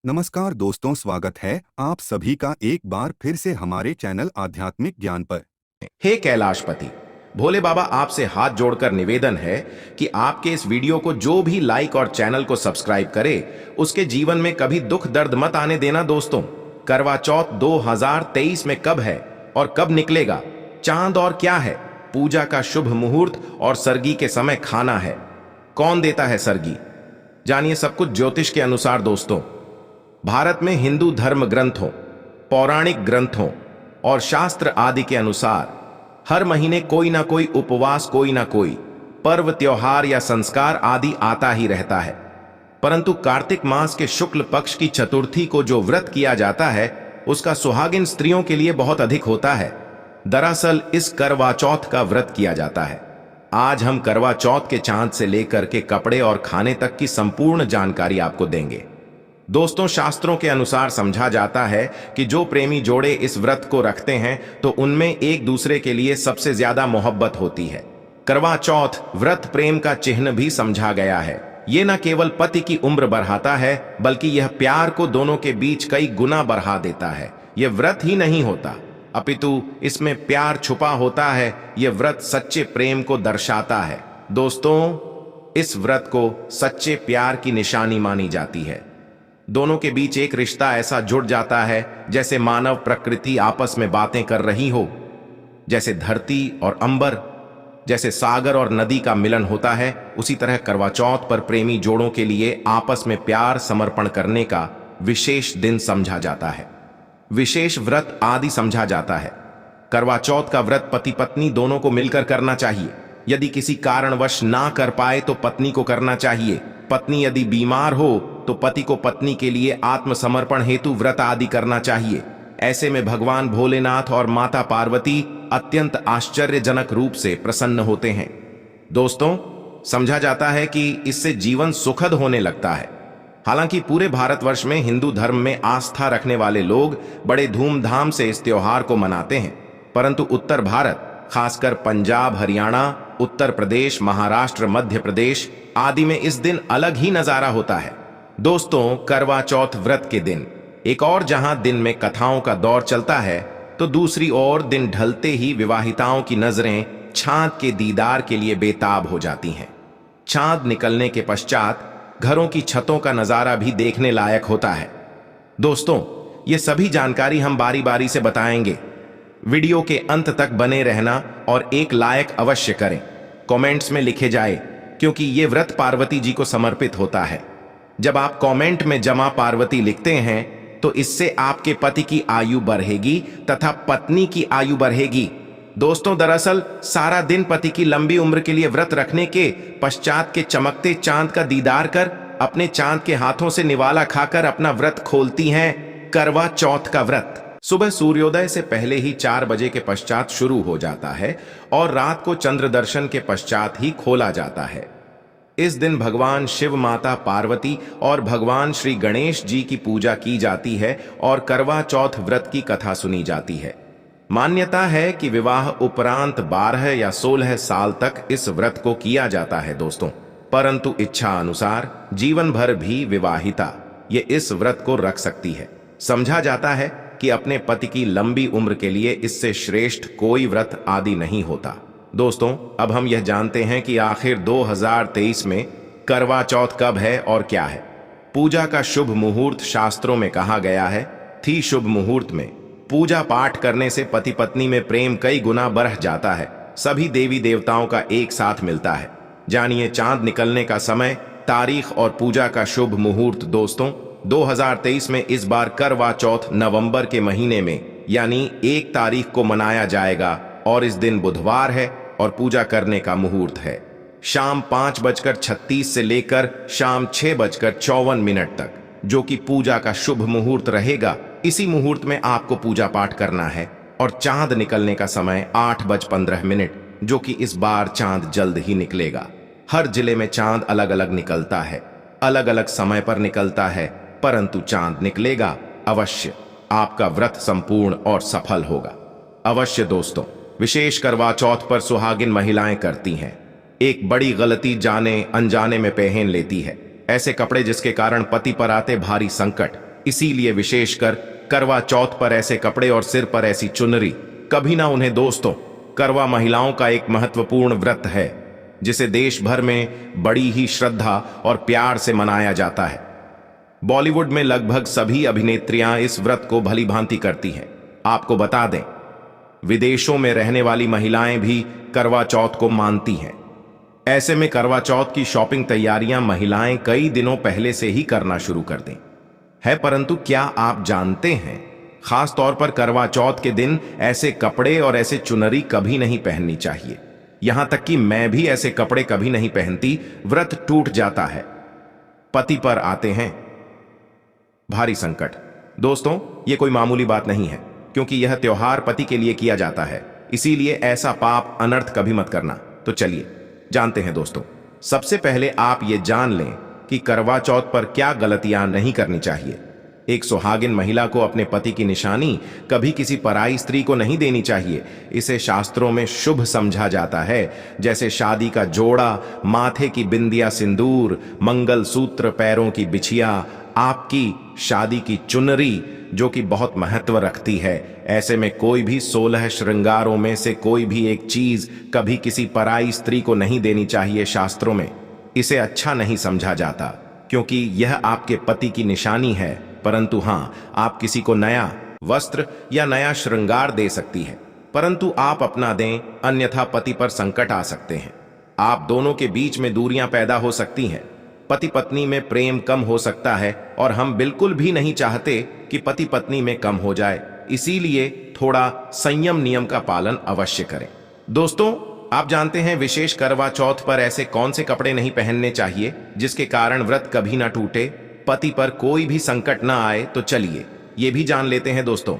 नमस्कार दोस्तों, स्वागत है आप सभी का एक बार फिर से हमारे चैनल आध्यात्मिक ज्ञान पर। हे कैलाशपति, भोले बाबा आपसे हाथ जोड़कर निवेदन है कि आपके इस वीडियो को जो भी लाइक और चैनल को सब्सक्राइब करे उसके जीवन में कभी दुख दर्द मत आने देना। दोस्तों, करवा चौथ 2023 में कब है और कब निकलेगा? चांद और क्या है? पूजा का शुभ मुहूर्त और सरगी के समय खाना है। कौन देता है सरगी? जानिए सब कुछ ज्योतिष के अनुसार। दोस्तों, भारत में हिंदू धर्म ग्रंथों, पौराणिक ग्रंथों और शास्त्र आदि के अनुसार हर महीने कोई ना कोई उपवास, कोई ना कोई पर्व, त्योहार या संस्कार आदि आता ही रहता है। परंतु कार्तिक मास के शुक्ल पक्ष की चतुर्थी को जो व्रत किया जाता है उसका सुहागिन स्त्रियों के लिए बहुत अधिक होता है। दरअसल इस करवा चौथ का व्रत किया जाता है। आज हम करवा चौथ के चांद से लेकर के कपड़े और खाने तक की संपूर्ण जानकारी आपको देंगे। दोस्तों, शास्त्रों के अनुसार समझा जाता है कि जो प्रेमी जोड़े इस व्रत को रखते हैं तो उनमें एक दूसरे के लिए सबसे ज्यादा मोहब्बत होती है। करवा चौथ व्रत प्रेम का चिन्ह भी समझा गया है। ये न केवल पति की उम्र बढ़ाता है बल्कि यह प्यार को दोनों के बीच कई गुना बढ़ा देता है। यह व्रत ही नहीं होता अपितु इसमें प्यार छुपा होता है। यह व्रत सच्चे प्रेम को दर्शाता है। दोस्तों, इस व्रत को सच्चे प्यार की निशानी मानी जाती है। दोनों के बीच एक रिश्ता ऐसा जुड़ जाता है जैसे मानव प्रकृति आपस में बातें कर रही हो, जैसे धरती और अंबर, जैसे सागर और नदी का मिलन होता है। उसी तरह करवा चौथ पर प्रेमी जोड़ों के लिए आपस में प्यार समर्पण करने का विशेष दिन समझा जाता है, विशेष व्रत आदि समझा जाता है। करवा चौथ का व्रत पति पत्नी दोनों को मिलकर करना चाहिए। यदि किसी कारणवश ना कर पाए तो पत्नी को करना चाहिए। पत्नी यदि बीमार हो तो पति को पत्नी के लिए आत्मसमर्पण हेतु व्रत आदि करना चाहिए। ऐसे में भगवान भोलेनाथ और माता पार्वती अत्यंत आश्चर्यजनक रूप से प्रसन्न होते हैं। दोस्तों, समझा जाता है कि इससे जीवन सुखद होने लगता है। हालांकि पूरे भारतवर्ष में हिंदू धर्म में आस्था रखने वाले लोग बड़े धूमधाम से इस त्योहार को मनाते हैं, परंतु उत्तर भारत, खासकर पंजाब, हरियाणा, उत्तर प्रदेश, महाराष्ट्र, मध्य प्रदेश आदि में इस दिन अलग ही नजारा होता है। दोस्तों, करवा चौथ व्रत के दिन एक और जहां दिन में कथाओं का दौर चलता है तो दूसरी ओर दिन ढलते ही विवाहिताओं की नजरें चांद के दीदार के लिए बेताब हो जाती हैं। चांद निकलने के पश्चात घरों की छतों का नजारा भी देखने लायक होता है। दोस्तों, ये सभी जानकारी हम बारी बारी से बताएंगे। वीडियो के अंत तक बने रहना और एक लाइक अवश्य करें। कमेंट्स में लिखे जाए, क्योंकि ये व्रत पार्वती जी को समर्पित होता है। जब आप कमेंट में जमा पार्वती लिखते हैं तो इससे आपके पति की आयु बढ़ेगी तथा पत्नी की आयु बढ़ेगी। दोस्तों, दरअसल सारा दिन पति की लंबी उम्र के लिए व्रत रखने के पश्चात के चमकते चांद का दीदार कर अपने चांद के हाथों से निवाला खाकर अपना व्रत खोलती हैं। करवा चौथ का व्रत सुबह सूर्योदय से पहले ही 4 बजे के पश्चात शुरू हो जाता है और रात को चंद्र दर्शन के पश्चात ही खोला जाता है। इस दिन भगवान शिव, माता पार्वती और भगवान श्री गणेश जी की पूजा की जाती है और करवा चौथ व्रत की कथा सुनी जाती है। मान्यता है कि विवाह उपरांत 12 या 16 साल तक इस व्रत को किया जाता है। दोस्तों, परंतु इच्छा अनुसार जीवन भर भी विवाहिता ये इस व्रत को रख सकती है। समझा जाता है कि अपने पति की लंबी उम्र के लिए इससे श्रेष्ठ कोई व्रत आदि नहीं होता। दोस्तों, अब हम यह जानते हैं कि आखिर 2023 में करवा चौथ कब है और क्या है। पूजा का शुभ मुहूर्त शास्त्रों में कहा गया है। थी शुभ मुहूर्त में पूजा पाठ करने से पति पत्नी में प्रेम कई गुना बढ़ जाता है। सभी देवी देवताओं का एक साथ मिलता है। जानिए चांद निकलने का समय, तारीख और पूजा का शुभ मुहूर्त। दोस्तों, 2023 में इस बार करवा चौथ नवंबर के महीने में यानी 1 तारीख को मनाया जाएगा और इस दिन बुधवार है और पूजा करने का मुहूर्त है शाम 5:36 से लेकर शाम 6:54 तक, जो कि पूजा का शुभ मुहूर्त रहेगा। इसी मुहूर्त में आपको पूजा पाठ करना है और चांद निकलने का समय 8:15, जो कि इस बार चांद जल्द ही निकलेगा। हर जिले में चांद अलग अलग निकलता है, अलग अलग समय पर निकलता है, परंतु चांद निकलेगा अवश्य। आपका व्रत संपूर्ण और सफल होगा अवश्य। दोस्तों, विशेष करवा चौथ पर सुहागिन महिलाएं करती हैं एक बड़ी गलती, जाने अनजाने में पहन लेती है ऐसे कपड़े जिसके कारण पति पर आते भारी संकट इसीलिए विशेषकर करवा चौथ पर ऐसे कपड़े और सिर पर ऐसी चुनरी कभी ना उन्हें। दोस्तों, करवा महिलाओं का एक महत्वपूर्ण व्रत है जिसे देश भर में बड़ी ही श्रद्धा और प्यार से मनाया जाता है। बॉलीवुड में लगभग सभी अभिनेत्रियां इस व्रत को भली भांति करती हैं। आपको बता दें, विदेशों में रहने वाली महिलाएं भी करवा चौथ को मानती हैं। ऐसे में करवा चौथ की शॉपिंग तैयारियां महिलाएं कई दिनों पहले से ही करना शुरू कर दें है। परंतु क्या आप जानते हैं, खास तौर पर करवा चौथ के दिन ऐसे कपड़े और ऐसे चुनरी कभी नहीं पहननी चाहिए। यहां तक कि मैं भी ऐसे कपड़े कभी नहीं पहनती। व्रत टूट जाता है, पति पर आते हैं भारी संकट। दोस्तों, यह कोई मामूली बात नहीं है, क्योंकि यह त्योहार पति के लिए किया जाता है। इसीलिए ऐसा पाप अनर्थ कभी मत करना। तो चलिए जानते हैं दोस्तों। सबसे पहले आप ये जान लें कि करवा चौथ पर क्या गलतियां नहीं करनी चाहिए। एक सुहागिन महिला को अपने पति की निशानी कभी किसी पराई स्त्री को नहीं देनी चाहिए। इसे शास्त्रों में शुभ समझा जाता है, जैसे शादी का जोड़ा, माथे की बिंदिया, सिंदूर, मंगल सूत्र, पैरों की बिछिया, आपकी शादी की चुनरी, जो कि बहुत महत्व रखती है। ऐसे में कोई भी 16 श्रृंगारों में से कोई भी एक चीज कभी किसी पराई स्त्री को नहीं देनी चाहिए। शास्त्रों में इसे अच्छा नहीं समझा जाता, क्योंकि यह आपके पति की निशानी है। परंतु हां, आप किसी को नया वस्त्र या नया श्रृंगार दे सकती है, परंतु आप अपना दें, अन्यथा पति पर संकट आ सकते हैं। आप दोनों के बीच में दूरियां पैदा हो सकती हैं, पति पत्नी में प्रेम कम हो सकता है, और हम बिल्कुल भी नहीं चाहते कि पति पत्नी में कम हो जाए। इसीलिए थोड़ा संयम नियम का पालन अवश्य करें। दोस्तों, आप जानते हैं विशेष करवा चौथ पर ऐसे कौन से कपड़े नहीं पहनने चाहिए जिसके कारण व्रत कभी ना टूटे, पति पर कोई भी संकट ना आए। तो चलिए ये भी जान लेते हैं दोस्तों।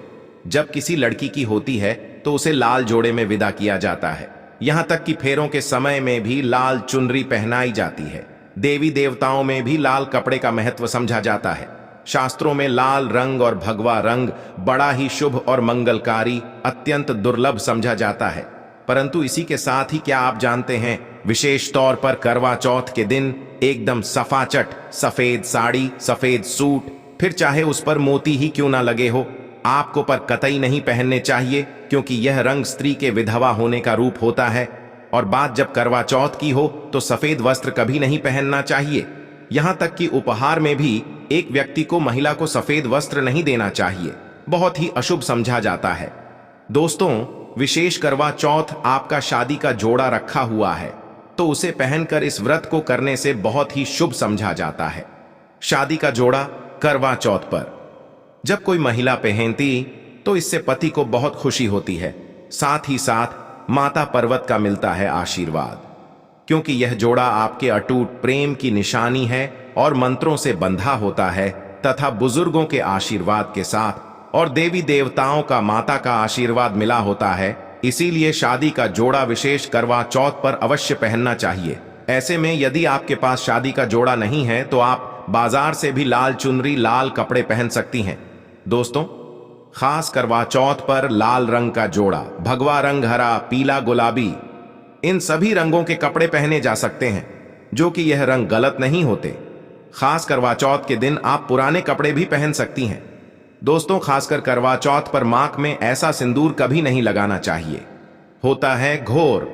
जब किसी लड़की की होती है तो उसे लाल जोड़े में विदा किया जाता है। यहां तक कि फेरों के समय में भी लाल चुनरी पहनाई जाती है। देवी देवताओं में भी लाल कपड़े का महत्व समझा जाता है। शास्त्रों में लाल रंग और भगवा रंग बड़ा ही शुभ और मंगलकारी, अत्यंत दुर्लभ समझा जाता है। परंतु इसी के साथ ही क्या आप जानते हैं, विशेष तौर पर करवा चौथ के दिन एकदम सफाचट सफेद साड़ी, सफेद सूट, फिर चाहे उस पर मोती ही क्यों ना लगे हो, आपको पर कतई नहीं पहनने चाहिए, क्योंकि यह रंग स्त्री के विधवा होने का रूप होता है। और बात जब करवा चौथ की हो तो सफेद वस्त्र कभी नहीं पहनना चाहिए। यहां तक कि उपहार में भी एक व्यक्ति को महिला को सफेद वस्त्र नहीं देना चाहिए, बहुत ही अशुभ समझा जाता है। दोस्तों, विशेष करवा चौथ आपका शादी का जोड़ा रखा हुआ है तो उसे पहनकर इस व्रत को करने से बहुत ही शुभ समझा जाता है। शादी का जोड़ा करवा चौथ पर जब कोई महिला पहनती तो इससे पति को बहुत खुशी होती है, साथ ही साथ माता पर्वत का मिलता है आशीर्वाद, क्योंकि यह जोड़ा आपके अटूट प्रेम की निशानी है और मंत्रों से बंधा होता है तथा बुजुर्गों के आशीर्वाद के साथ और देवी देवताओं का, माता का आशीर्वाद मिला होता है। इसीलिए शादी का जोड़ा विशेष करवा चौथ पर अवश्य पहनना चाहिए। ऐसे में यदि आपके पास शादी का जोड़ा नहीं है तो आप बाजार से भी लाल चुनरी, लाल कपड़े पहन सकती हैं। दोस्तों, खास करवा चौथ पर लाल रंग का जोड़ा, भगवा रंग, हरा, पीला, गुलाबी, इन सभी रंगों के कपड़े पहने जा सकते हैं, जो कि यह रंग गलत नहीं होते। खास करवा चौथ के दिन आप पुराने कपड़े भी पहन सकती हैं। दोस्तों, खासकर करवा चौथ पर मांग में ऐसा सिंदूर कभी नहीं लगाना चाहिए, होता है घोर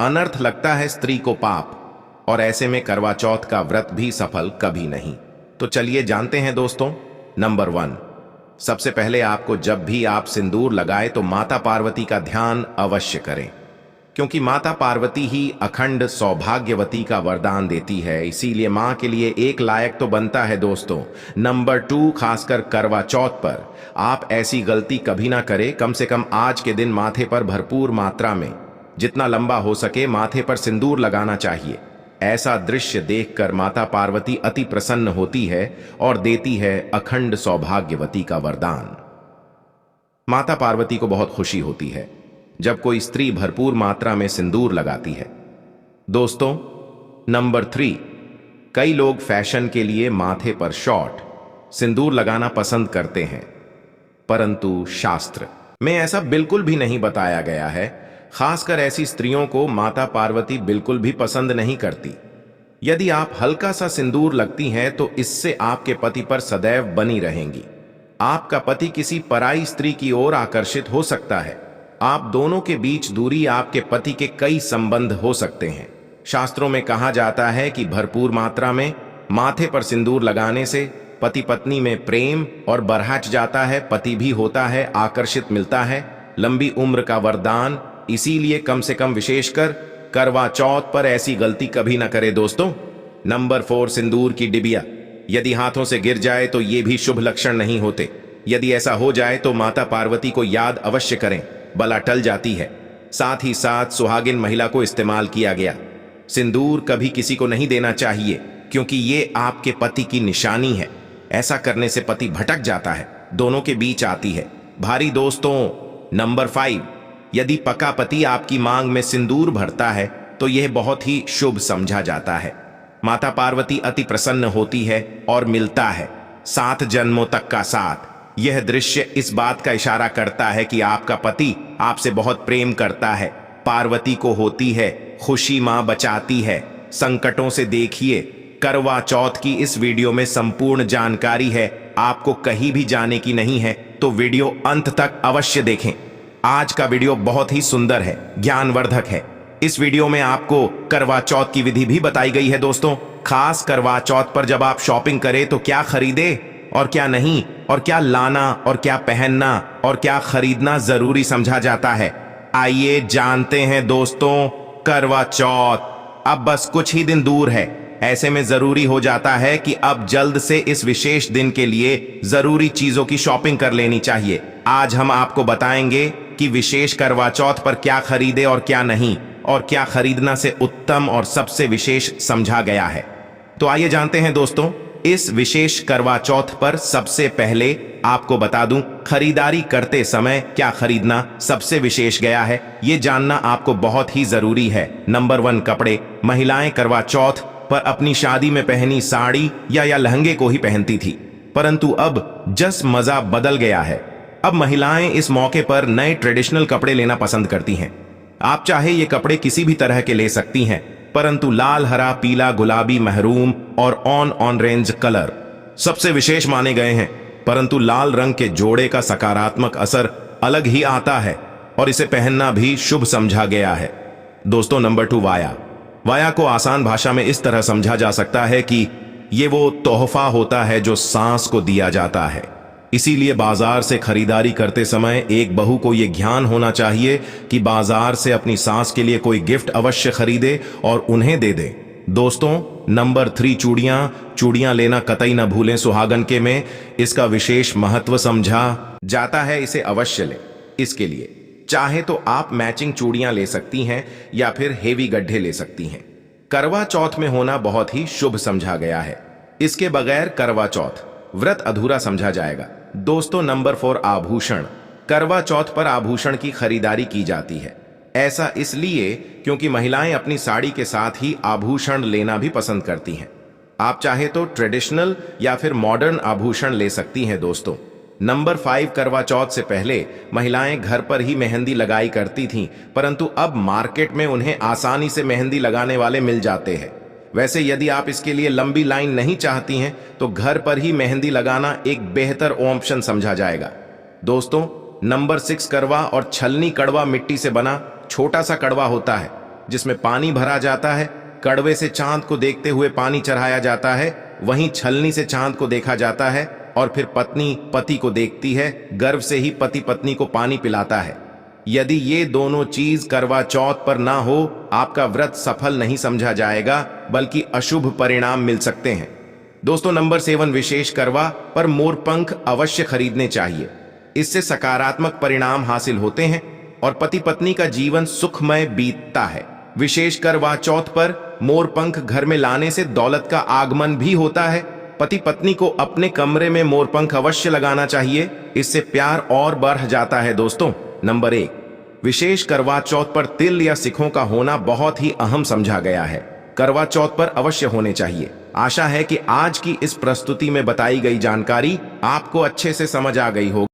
अनर्थ, लगता है स्त्री को पाप, और ऐसे में करवा चौथ का व्रत भी सफल कभी नहीं। तो चलिए जानते हैं दोस्तों। नंबर 1, सबसे पहले आपको जब भी आप सिंदूर लगाए तो माता पार्वती का ध्यान अवश्य करें, क्योंकि माता पार्वती ही अखंड सौभाग्यवती का वरदान देती है। इसीलिए मां के लिए एक लायक तो बनता है दोस्तों। नंबर 2, खासकर करवा चौथ पर आप ऐसी गलती कभी ना करें। कम से कम आज के दिन माथे पर भरपूर मात्रा में, जितना लंबा हो सके, माथे पर सिंदूर लगाना चाहिए। ऐसा दृश्य देखकर माता पार्वती अति प्रसन्न होती है और देती है अखंड सौभाग्यवती का वरदान। माता पार्वती को बहुत खुशी होती है जब कोई स्त्री भरपूर मात्रा में सिंदूर लगाती है। दोस्तों, नंबर 3, कई लोग फैशन के लिए माथे पर शॉर्ट सिंदूर लगाना पसंद करते हैं, परंतु शास्त्र में ऐसा बिल्कुल भी नहीं बताया गया है। खासकर ऐसी स्त्रियों को माता पार्वती बिल्कुल भी पसंद नहीं करती। यदि आप हल्का सा सिंदूर लगती हैं तो इससे आपके पति पर सदैव बनी रहेंगी। आपका पति किसी पराई स्त्री की ओर आकर्षित हो सकता है। आप दोनों के बीच दूरी आपके पति के कई संबंध हो सकते हैं। शास्त्रों में कहा जाता है कि भरपूर मात्रा में माथे पर सिंदूर लगाने से पति पत्नी में प्रेम और बढ़ जाता है, पति भी होता है आकर्षित, मिलता है लंबी उम्र का वरदान। इसीलिए कम से कम विशेषकर करवा चौथ पर ऐसी गलती कभी ना करे दोस्तों। नंबर 4, सिंदूर की डिबिया। यदि हाथों से गिर जाए तो ये भी शुभ लक्षण नहीं होते। यदि ऐसा हो जाए तो माता पार्वती को याद अवश्य करें, बला टल जाती है। साथ ही साथ सुहागिन महिला को इस्तेमाल किया गया सिंदूर कभी किसी को नहीं देना चाहिए, क्योंकि ये आपके पति की निशानी है। ऐसा करने से पति भटक जाता है, दोनों के बीच आती है भारी दोस्तों। नंबर 5, यदि पका पति आपकी मांग में सिंदूर भरता है तो यह बहुत ही शुभ समझा जाता है। माता पार्वती अति प्रसन्न होती है और मिलता है 7 जन्मों तक का साथ। यह दृश्य इस बात का इशारा करता है कि आपका पति आपसे बहुत प्रेम करता है। पार्वती को होती है खुशी, मां बचाती है संकटों से। देखिए, करवा चौथ की इस वीडियो में संपूर्ण जानकारी है, आपको कहीं भी जाने की नहीं है, तो वीडियो अंत तक अवश्य देखें। आज का वीडियो बहुत ही सुंदर है, ज्ञानवर्धक है। इस वीडियो में आपको करवा चौथ की विधि भी बताई गई है दोस्तों। खास करवा चौथ पर जब आप शॉपिंग करें तो क्या खरीदे और क्या नहीं, और क्या लाना और क्या पहनना और क्या खरीदना जरूरी समझा जाता है। आइए जानते हैं दोस्तों। करवा चौथ अब बस कुछ ही दिन दूर है। ऐसे में जरूरी हो जाता है कि अब जल्द से इस विशेष दिन के लिए जरूरी चीजों की शॉपिंग कर लेनी चाहिए। आज हम आपको बताएंगे कि विशेष करवा चौथ पर क्या खरीदे और क्या नहीं, और क्या खरीदना से उत्तम और सबसे विशेष समझा गया है। तो आइए जानते हैं दोस्तों। इस विशेष करवा चौथ पर सबसे पहले आपको बता दूं, खरीदारी करते समय क्या खरीदना सबसे विशेष गया है, ये जानना आपको बहुत ही जरूरी है। नंबर 1, कपड़े। महिलाएं करवा चौथ पर अपनी शादी में पहनी साड़ी या लहंगे को ही पहनती थी, परंतु अब जस मजा बदल गया है। अब महिलाएं इस मौके पर नए ट्रेडिशनल कपड़े लेना पसंद करती हैं। आप चाहे ये कपड़े किसी भी तरह के ले सकती हैं, परंतु लाल, हरा, पीला, गुलाबी, महरून और ऑरेंज कलर सबसे विशेष माने गए हैं। परंतु लाल रंग के जोड़े का सकारात्मक असर अलग ही आता है और इसे पहनना भी शुभ समझा गया है दोस्तों। Number 2, via. वाया को आसान भाषा में इस तरह समझा जा सकता है कि ये वो तोहफा होता है जो सांस को दिया जाता है। इसीलिए बाजार से खरीदारी करते समय एक बहू को यह ज्ञान होना चाहिए कि बाजार से अपनी सास के लिए कोई गिफ्ट अवश्य खरीदे और उन्हें दे दे दोस्तों। नंबर 3, चूड़ियां। चूड़ियां लेना कतई न भूलें सुहागन के में, इसका विशेष महत्व समझा जाता है, इसे अवश्य लें। इसके लिए चाहे तो आप मैचिंग चूड़ियां ले सकती हैं या फिर हेवी गड्ढे ले सकती हैं। करवा चौथ में होना बहुत ही शुभ समझा गया है। इसके बगैर करवा चौथ व्रत अधूरा समझा जाएगा दोस्तों। नंबर 4, आभूषण। करवा चौथ पर आभूषण की खरीदारी की जाती है। ऐसा इसलिए क्योंकि महिलाएं अपनी साड़ी के साथ ही आभूषण लेना भी पसंद करती हैं। आप चाहे तो ट्रेडिशनल या फिर मॉडर्न आभूषण ले सकती हैं दोस्तों। नंबर 5, करवा चौथ से पहले महिलाएं घर पर ही मेहंदी लगाई करती थीं, परंतु अब मार्केट में उन्हें आसानी से मेहंदी लगाने वाले मिल जाते हैं। वैसे यदि आप इसके लिए लंबी लाइन नहीं चाहती हैं तो घर पर ही मेहंदी लगाना एक बेहतर ऑप्शन समझा जाएगा दोस्तों। नंबर 6, करवा और छलनी। कड़वा मिट्टी से बना छोटा सा कड़वा होता है जिसमें पानी भरा जाता है। कड़वे से चांद को देखते हुए पानी चढ़ाया जाता है, वहीं छलनी से चांद को देखा जाता है और फिर पत्नी पति को देखती है। गर्भ से ही पति पत्नी को पानी पिलाता है। यदि ये दोनों चीज करवा चौथ पर ना हो, आपका व्रत सफल नहीं समझा जाएगा, बल्कि अशुभ परिणाम मिल सकते हैं दोस्तों। नंबर 7, विशेष करवा पर मोरपंख अवश्य खरीदने चाहिए। इससे सकारात्मक परिणाम हासिल होते हैं और पति पत्नी का जीवन सुखमय बीतता है। विशेष करवा चौथ पर मोरपंख घर में लाने से दौलत का आगमन भी होता है। पति पत्नी को अपने कमरे में मोरपंख अवश्य लगाना चाहिए, इससे प्यार और बढ़ जाता है दोस्तों। नंबर 1, विशेष करवा चौथ पर तिल या सिखों का होना बहुत ही अहम समझा गया है। करवा चौथ पर अवश्य होने चाहिए। आशा है कि आज की इस प्रस्तुति में बताई गई जानकारी आपको अच्छे से समझ आ गई होगी।